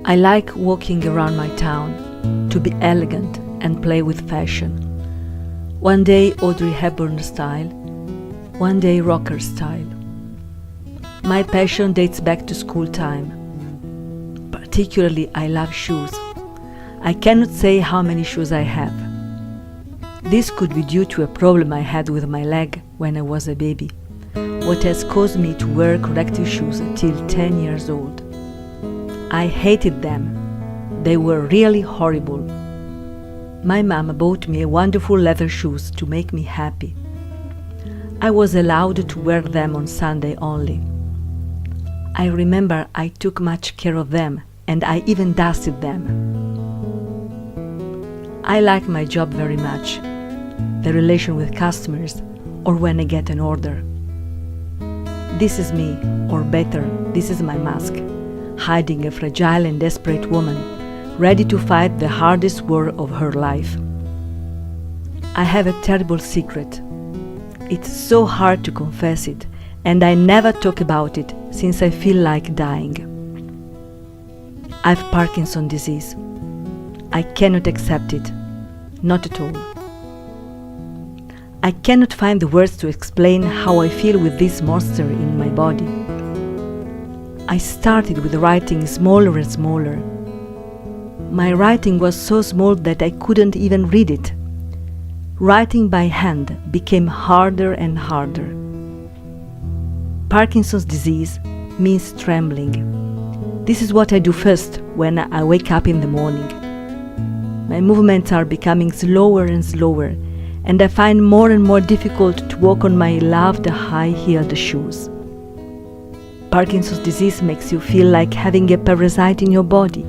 I like walking around my town, to be elegant and play with fashion. One day Audrey Hepburn style, one day rocker style. My passion dates back to school time. Particularly, I love shoes. I cannot say how many shoes I have. This could be due to a problem I had with my leg when I was a baby, what has caused me to wear corrective shoes until 10 years old. I hated them. They were really horrible. My mom bought me wonderful leather shoes to make me happy. I was allowed to wear them on Sunday only. I remember I took much care of them, and I even dusted them. I like my job very much, the relation with customers, or when I get an order. This is me, or better, this is my mask, hiding a fragile and desperate woman, ready to fight the hardest war of her life. I have a terrible secret. It's so hard to confess it, and I never talk about it since I feel like dying. I've Parkinson's disease. I cannot accept it, not at all. I cannot find the words to explain how I feel with this monster in my body. I started with writing smaller and smaller. My writing was so small that I couldn't even read it. Writing by hand became harder and harder. Parkinson's disease means trembling. This is what I do first when I wake up in the morning. My movements are becoming slower and slower, and I find more and more difficult to walk on my loved high-heeled shoes. Parkinson's disease makes you feel like having a parasite in your body.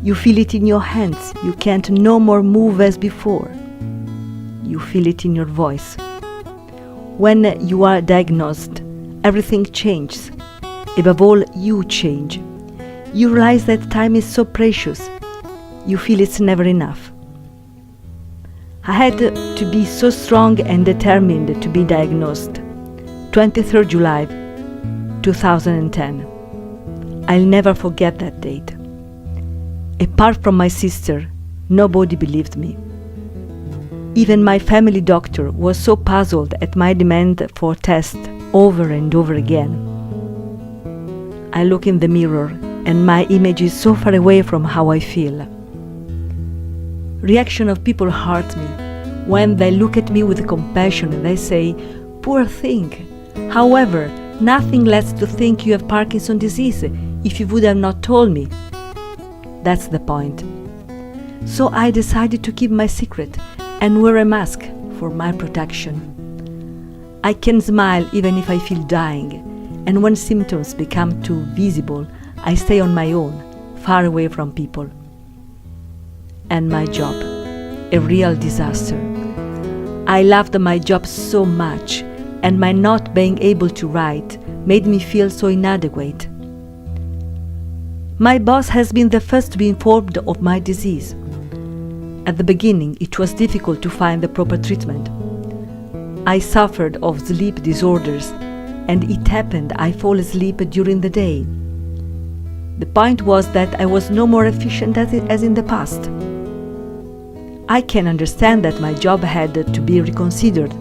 You feel it in your hands. You can't no more move as before. You feel it in your voice. When you are diagnosed, everything changes. Above all, you change. You realize that time is so precious. You feel it's never enough. I had to be so strong and determined to be diagnosed. 23rd July 2010. I'll never forget that date. Apart from my sister, nobody believed me. Even my family doctor was so puzzled at my demand for tests over and over again. I look in the mirror and my image is so far away from how I feel. Reaction of people hurt me. When they look at me with compassion, they say, "Poor thing." However, nothing lets to think you have Parkinson's disease if you would have not told me. That's the point. So I decided to keep my secret and wear a mask for my protection. I can smile even if I feel dying, and when symptoms become too visible, I stay on my own, far away from people. And my job, a real disaster. I loved my job so much, and my not being able to write made me feel so inadequate. My boss has been the first to be informed of my disease. At the beginning, it was difficult to find the proper treatment. I suffered of sleep disorders, and it happened I fall asleep during the day. The point was that I was no more efficient as in the past. I can understand that my job had to be reconsidered,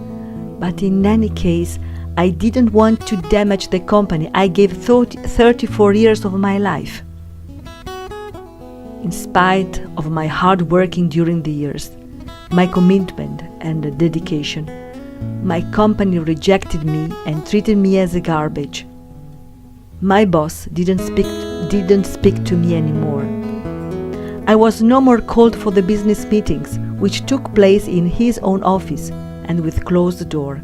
but in any case, I didn't want to damage the company I gave 34 years of my life. In spite of my hard working during the years, my commitment and dedication, my company rejected me and treated me as a garbage. My boss didn't speak to me anymore. I was no more called for the business meetings, which took place in his own office and with closed door.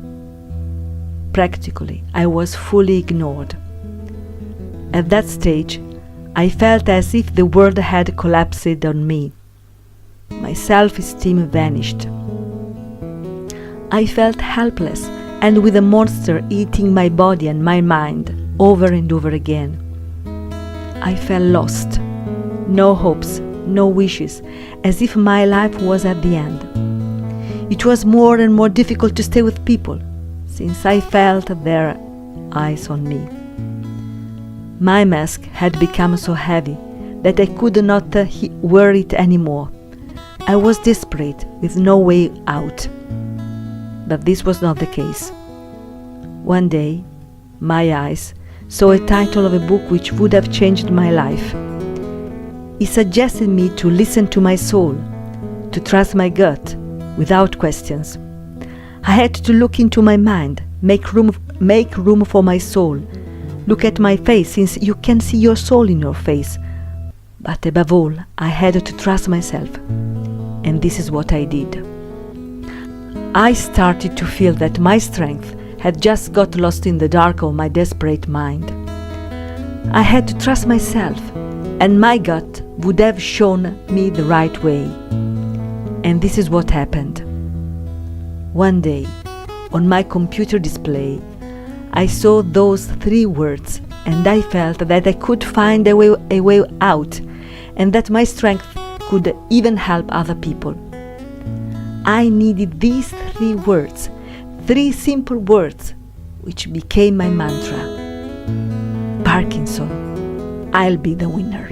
Practically, I was fully ignored. At that stage, I felt as if the world had collapsed on me. My self-esteem vanished. I felt helpless and with a monster eating my body and my mind over and over again. I felt lost. No hopes, no wishes, as if my life was at the end. It was more and more difficult to stay with people, since I felt their eyes on me. My mask had become so heavy that I could not wear it anymore. I was desperate, with no way out. But this was not the case. One day, my eyes saw a title of a book which would have changed my life. It suggested me to listen to my soul, to trust my gut, without questions. I had to look into my mind, make room for my soul, look at my face, since you can see your soul in your face. But above all, I had to trust myself. And this is what I did. I started to feel that my strength had just got lost in the dark of my desperate mind. I had to trust myself, and my gut would have shown me the right way. And this is what happened. One day, on my computer display, I saw those 3 words, and I felt that I could find a way out, and that my strength could even help other people. I needed these 3 words, 3 simple words, which became my mantra. Parkinson, I'll be the winner.